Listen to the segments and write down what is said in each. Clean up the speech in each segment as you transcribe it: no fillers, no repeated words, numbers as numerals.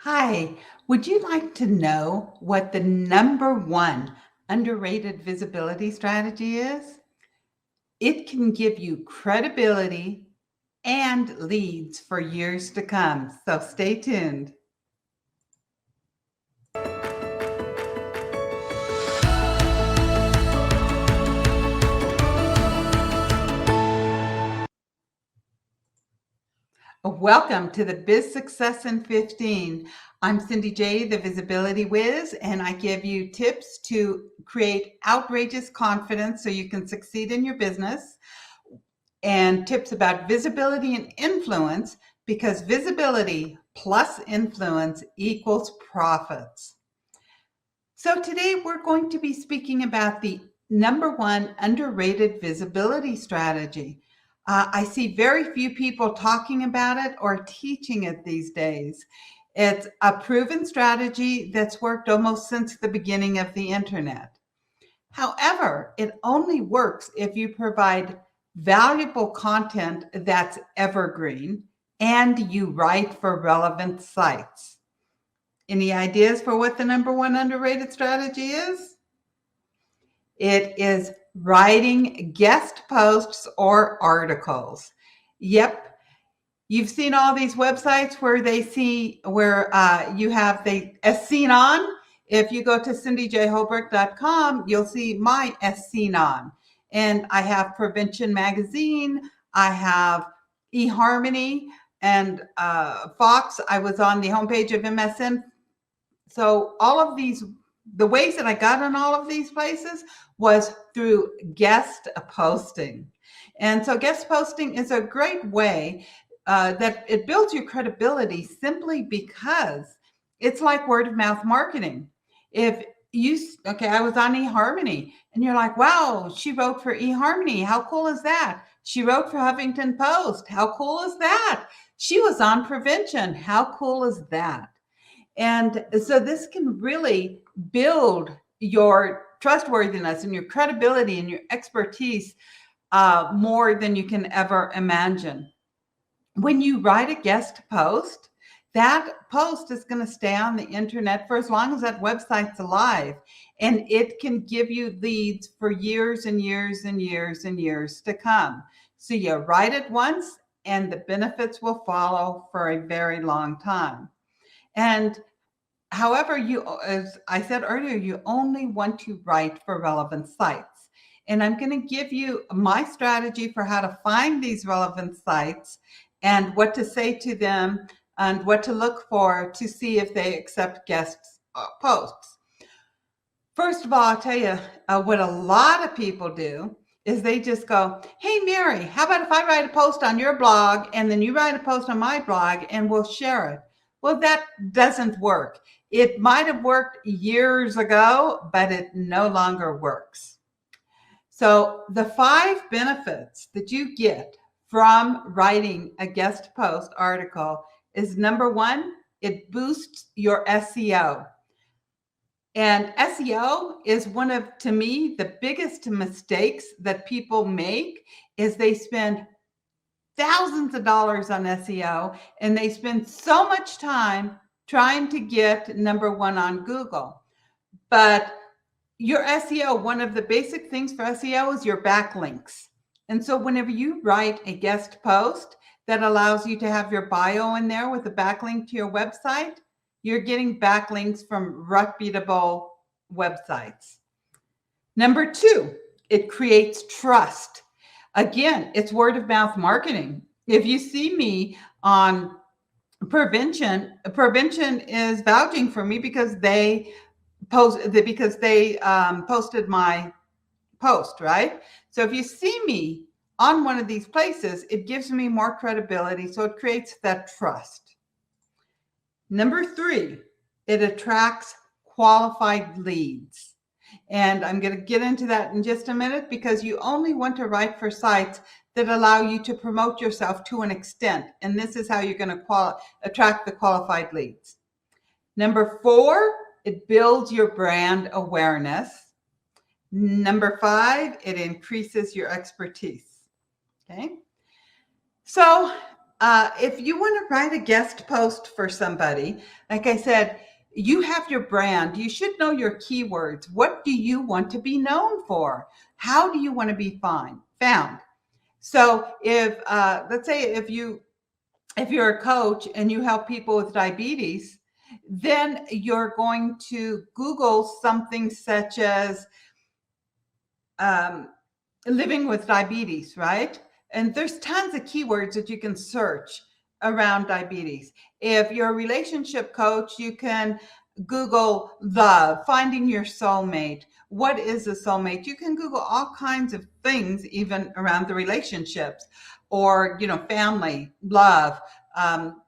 Hi, would you like to know what the number one underrated visibility strategy is? It can give you credibility and leads for years to come. So stay tuned. Welcome to the Biz Success in 15. I'm Cindy J, the Visibility Whiz, and I give you tips to create outrageous confidence so you can succeed in your business, and tips about visibility and influence, because visibility plus influence equals profits. So today we're going to be speaking about the number one underrated visibility strategy. I see very few people talking about it or teaching it these days. It's a proven strategy that's worked almost since the beginning of the internet. However, it only works if you provide valuable content that's evergreen and you write for relevant sites. Any ideas for what the number one underrated strategy is? It is writing guest posts or articles. Yep. You've seen all these websites where you have as seen on. If you go to cindyjholbrook.com, you'll see my as seen on. And I have Prevention Magazine. I have eHarmony and Fox. I was on the homepage of MSN. So all of these, the ways that I got on all of these places was through guest posting. And so guest posting is a great way that it builds your credibility simply because it's like word of mouth marketing. I was on eHarmony and you're like, wow, she wrote for eHarmony. How cool is that? She wrote for Huffington Post. How cool is that? She was on Prevention. How cool is that? And so this can really build your trustworthiness and your credibility and your expertise more than you can ever imagine. When you write a guest post, that post is going to stay on the internet for as long as that website's alive. And it can give you leads for years and years and years and years to come. So you write it once and the benefits will follow for a very long time. And however, as I said earlier, you only want to write for relevant sites. And I'm going to give you my strategy for how to find these relevant sites and what to say to them and what to look for to see if they accept guest posts. First of all, I'll tell you what a lot of people do is they just go, hey, Mary, how about if I write a post on your blog and then you write a post on my blog and we'll share it? Well, that doesn't work. It might have worked years ago, but it no longer works. So the 5 benefits that you get from writing a guest post article is number 1, it boosts your SEO. And SEO is one of, to me, the biggest mistakes that people make is they spend thousands of dollars on SEO and they spend so much time trying to get number 1 on Google. But your SEO, one of the basic things for SEO is your backlinks. And so whenever you write a guest post that allows you to have your bio in there with a backlink to your website, you're getting backlinks from reputable websites. Number 2, it creates trust. Again, it's word of mouth marketing. If you see me on Prevention is vouching for me because they posted my post, right? So if you see me on one of these places, it gives me more credibility. So it creates that trust. Number 3, it attracts qualified leads. And I'm going to get into that in just a minute because you only want to write for sites that allow you to promote yourself to an extent. And this is how you're going to attract the qualified leads. Number 4, it builds your brand awareness. Number 5, it increases your expertise. Okay. So If you want to write a guest post for somebody, like I said, you have your brand. You should know your keywords. What do you want to be known for? How do you want to be found? So if let's say if you're a coach and you help people with diabetes, then you're going to Google something such as um, living with diabetes, right? And there's tons of keywords that you can search around diabetes. If you're a relationship coach, you can Google love, finding your soulmate. What is a soulmate? You can Google all kinds of things, even around the relationships, or family, love, um,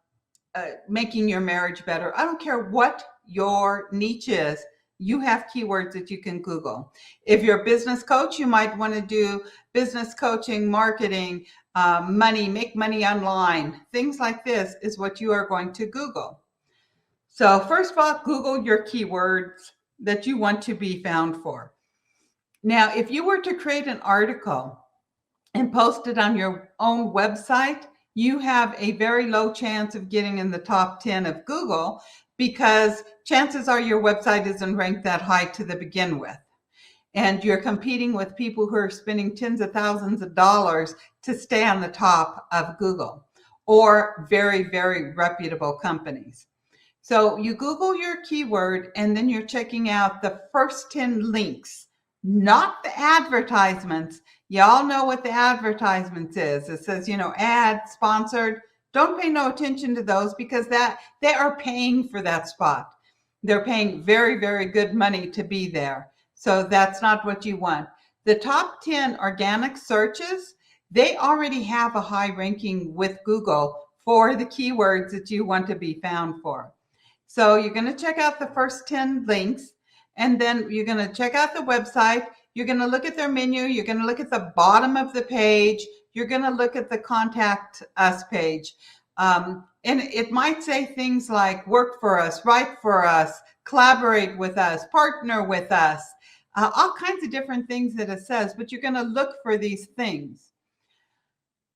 making your marriage better. I don't care what your niche is. You have keywords that you can Google. If you're a business coach, you might want to do business coaching, marketing, money, make money online. Things like this is what you are going to Google. So first of all, Google your keywords that you want to be found for. Now, if you were to create an article and post it on your own website, you have a very low chance of getting in the top 10 of Google, because chances are your website isn't ranked that high to begin with. And you're competing with people who are spending tens of thousands of dollars to stay on the top of Google, or very, very reputable companies. So you Google your keyword, and then you're checking out the first 10 links, not the advertisements. Y'all know what the advertisements is. It says, ad, sponsored. Don't pay no attention to those, because they are paying for that spot. They're paying very, very good money to be there. So that's not what you want. The top 10 organic searches, they already have a high ranking with Google for the keywords that you want to be found for. So you're going to check out the first 10 links, and then you're going to check out the website. You're going to look at their menu. You're going to look at the bottom of the page. You're going to look at the contact us page. And it might say things like work for us, write for us, collaborate with us, partner with us, all kinds of different things that it says, but you're going to look for these things.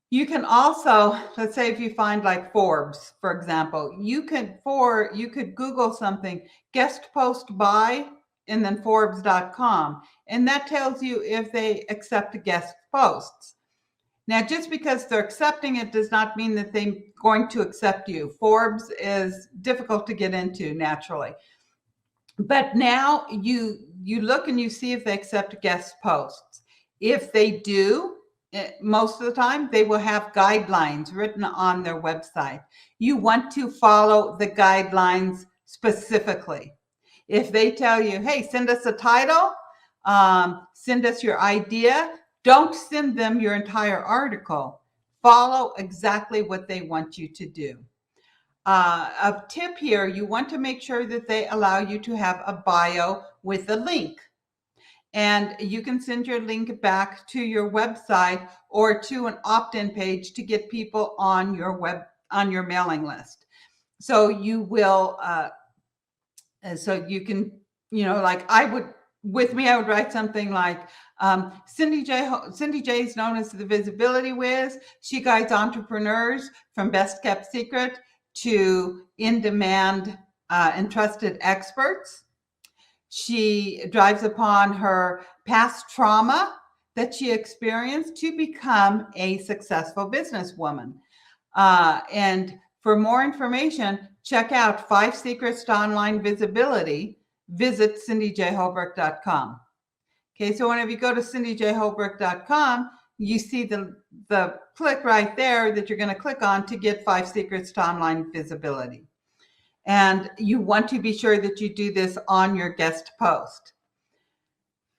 You can also, let's say if you find like Forbes, for example, you could Google something, guest post by, and then Forbes.com. And that tells you if they accept guest posts. Now, just because they're accepting it does not mean that they're going to accept you. Forbes is difficult to get into naturally. But now you look and you see if they accept guest posts. If they do, most of the time, they will have guidelines written on their website. You want to follow the guidelines specifically. If they tell you, hey, send us a title, send us your idea, don't send them your entire article. Follow exactly what they want you to do. A tip here, you want to make sure that they allow you to have a bio with a link. And you can send your link back to your website or to an opt-in page to get people on your mailing list. So you will, so you can, like I would write something like, Cindy J is known as the Visibility Wiz. She guides entrepreneurs from best kept secret to in-demand and trusted experts. She drives upon her past trauma that she experienced to become a successful businesswoman. And for more information, check out 5 Secrets to Online Visibility. Visit CindyJHolbrook.com. Okay, so whenever you go to CindyJHolbrook.com, you see the click right there that you're going to click on to get 5 Secrets to Online Visibility. And you want to be sure that you do this on your guest post.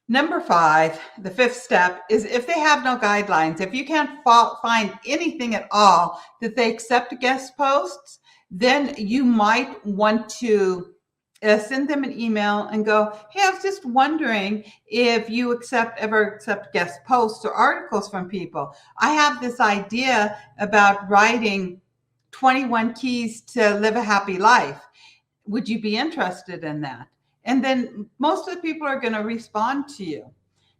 Number 5, the 5th step, is if they have no guidelines, if you can't find anything at all that they accept guest posts, then you might want to send them an email and go, hey, I was just wondering if you ever accept guest posts or articles from people. I have this idea about writing 21 keys to live a happy life. Would you be interested in that? And then most of the people are going to respond to you.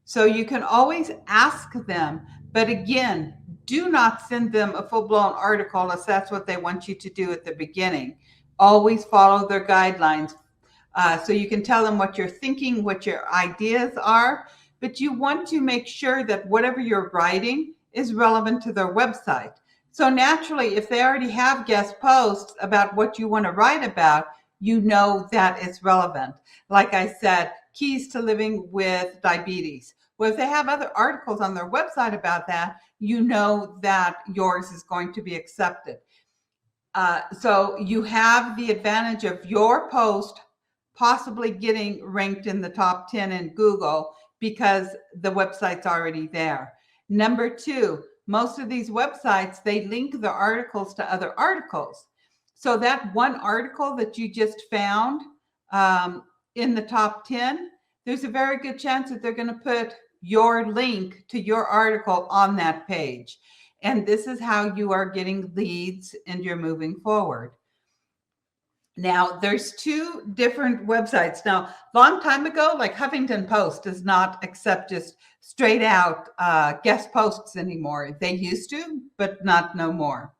So you can always ask them. But again, do not send them a full-blown article unless that's what they want you to do at the beginning. Always follow their guidelines. So you can tell them what you're thinking, what your ideas are, but you want to make sure that whatever you're writing is relevant to their website. So naturally, if they already have guest posts about what you want to write about, you know that it's relevant. Like I said, keys to living with diabetes. Well, if they have other articles on their website about that, you know that yours is going to be accepted. So you have the advantage of your post possibly getting ranked in the top 10 in Google because the website's already there. Number two, most of these websites, they link the articles to other articles. So that one article that you just found in the top 10, there's a very good chance that they're going to put your link to your article on that page. And this is how you are getting leads and you're moving forward. Now, there's two different websites. Now, long time ago, like Huffington Post does not accept just straight out guest posts anymore. They used to, but not no more.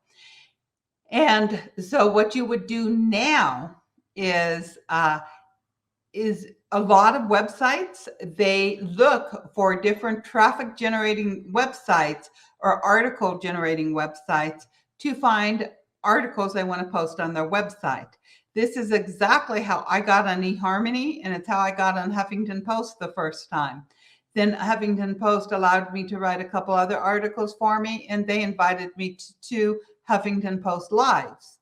And so what you would do now is a lot of websites, they look for different traffic generating websites or article generating websites to find articles they want to post on their website. This is exactly how I got on eHarmony, and it's how I got on Huffington Post the first time. Then Huffington Post allowed me to write a couple other articles for me, and they invited me to Huffington Post Lives.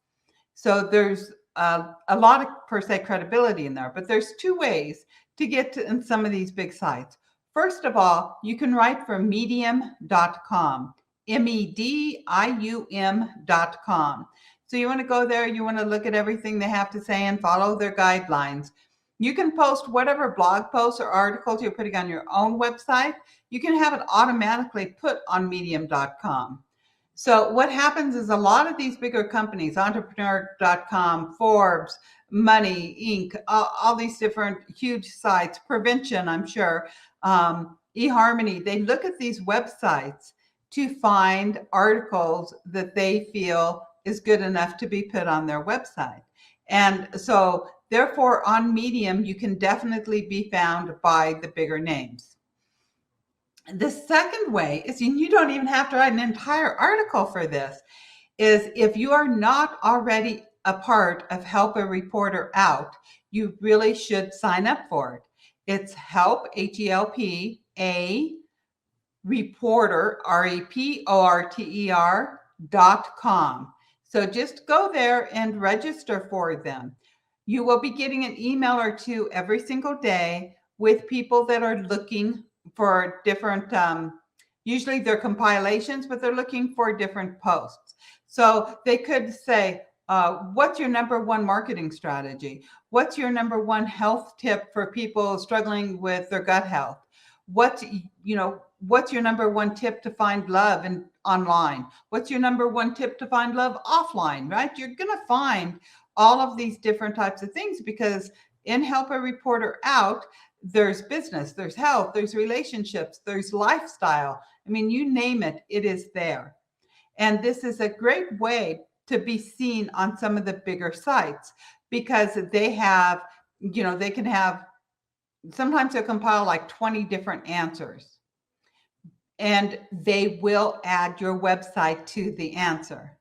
So there's a lot of, per se, credibility in there, but there's two ways to get to in some of these big sites. First of all, you can write for medium.com, medium.com. So you want to go there, you want to look at everything they have to say and follow their guidelines. You can post whatever blog posts or articles you're putting on your own website. You can have it automatically put on medium.com. So what happens is a lot of these bigger companies, entrepreneur.com, Forbes, Money, Inc., all these different huge sites, Prevention, I'm sure, eHarmony, they look at these websites to find articles that they feel is good enough to be put on their website. And so therefore on Medium, you can definitely be found by the bigger names. The second way is, and you don't even have to write an entire article for this, is if you are not already a part of Help a Reporter Out, you really should sign up for it. It's help, H-E-L-P, a reporter, reporter.com. So just go there and register for them. You will be getting an email or two every single day with people that are looking for different, usually they're compilations, but they're looking for different posts. So they could say, what's your number one marketing strategy? What's your number one health tip for people struggling with their gut health? What's your number one tip to find love online? What's your number one tip to find love offline, right? You're going to find all of these different types of things because in Help a Reporter Out, there's business, there's health, there's relationships, there's lifestyle. I mean, you name it, it is there. And this is a great way to be seen on some of the bigger sites because they have, they can have, sometimes they'll compile like 20 different answers. And they will add your website to the answer.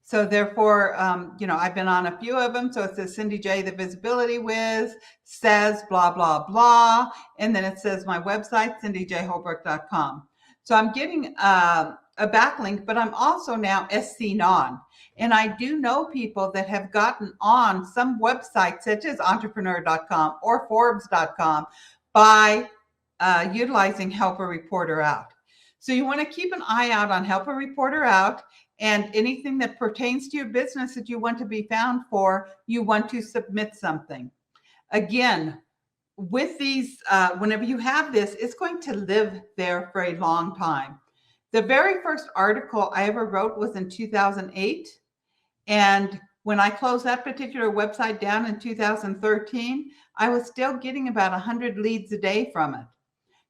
So therefore, I've been on a few of them. So it says Cindy J, the Visibility Wiz, says blah, blah, blah. And then it says my website, cindyjholbrook.com. So I'm getting a backlink, but I'm also now SC on. And I do know people that have gotten on some websites such as entrepreneur.com or Forbes.com by utilizing Help a Reporter Out. So you want to keep an eye out on Help a Reporter Out, and anything that pertains to your business that you want to be found for, you want to submit something. Again, with these, whenever you have this, it's going to live there for a long time. The very first article I ever wrote was in 2008. And when I closed that particular website down in 2013, I was still getting about 100 leads a day from it.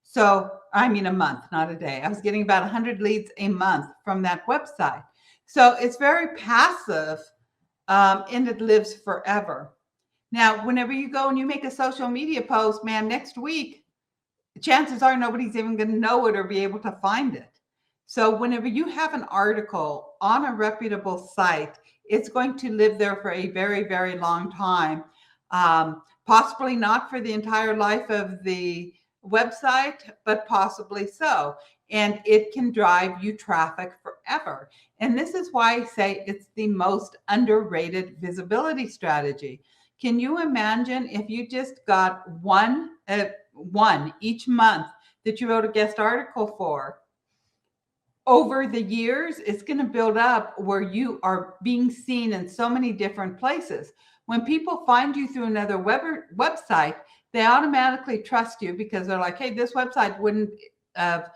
So a month, not a day. I was getting about 100 leads a month from that website. So it's very passive, and it lives forever. Now, whenever you go and you make a social media post, man, next week, chances are nobody's even going to know it or be able to find it. So whenever you have an article on a reputable site, it's going to live there for a very, very long time. Possibly not for the entire life of the website, but possibly so. And it can drive you traffic forever. And this is why I say it's the most underrated visibility strategy. Can you imagine if you just got one each month that you wrote a guest article for? Over the years, it's going to build up where you are being seen in so many different places. When people find you through another website, they automatically trust you because they're like, hey, this website wouldn't have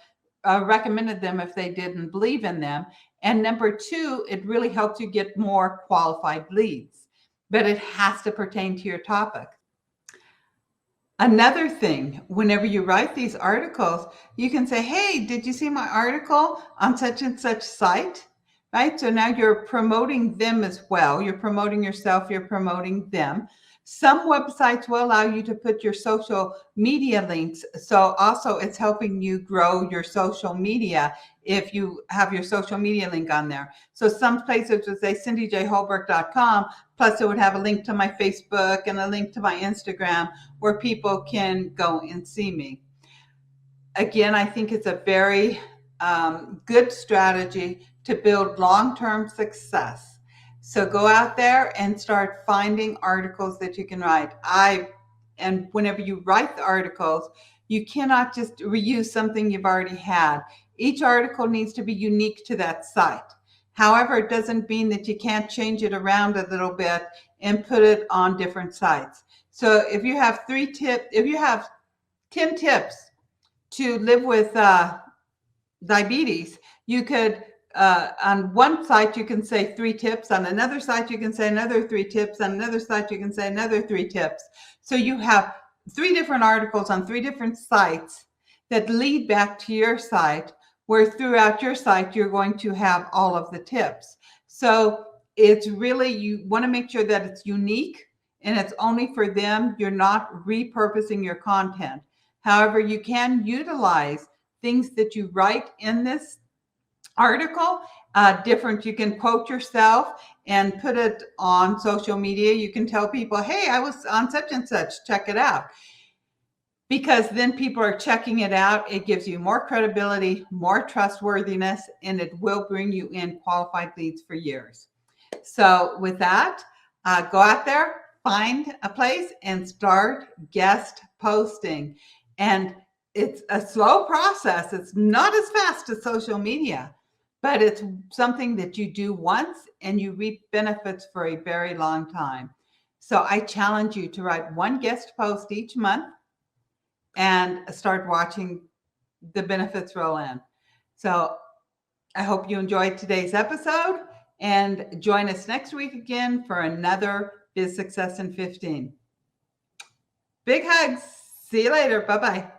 recommended them if they didn't believe in them. And number two, it really helps you get more qualified leads, but it has to pertain to your topic. Another thing, whenever you write these articles, you can say, hey, did you see my article on such and such site? Right? So now you're promoting them as well. You're promoting yourself, you're promoting them. Some websites will allow you to put your social media links. So also it's helping you grow your social media if you have your social media link on there. So some places would say cindyjholbrook.com, plus it would have a link to my Facebook and a link to my Instagram where people can go and see me. Again, I think it's a very good strategy to build long-term success. So go out there and start finding articles that you can write. And whenever you write the articles, you cannot just reuse something you've already had. Each article needs to be unique to that site. However, it doesn't mean that you can't change it around a little bit and put it on different sites. So if you have 10 tips to live with diabetes, you could on one site you can say 3 tips, on another site you can say another 3 tips, on another site you can say another 3 tips. So you have 3 different articles on 3 different sites that lead back to your site, where throughout your site you're going to have all of the tips. So it's really, you want to make sure that it's unique and it's only for them. You're not repurposing your content. However, you can utilize things that you write in this article, different. You can quote yourself and put it on social media. You can tell people, hey, I was on such and such, check it out. Because then people are checking it out. It gives you more credibility, more trustworthiness, and it will bring you in qualified leads for years. So with that, go out there, find a place and start guest posting. And it's a slow process. It's not as fast as social media, but it's something that you do once and you reap benefits for a very long time. So I challenge you to write 1 guest post each month and start watching the benefits roll in. So I hope you enjoyed today's episode and join us next week again for another Biz Success in 15. Big hugs. See you later. Bye-bye.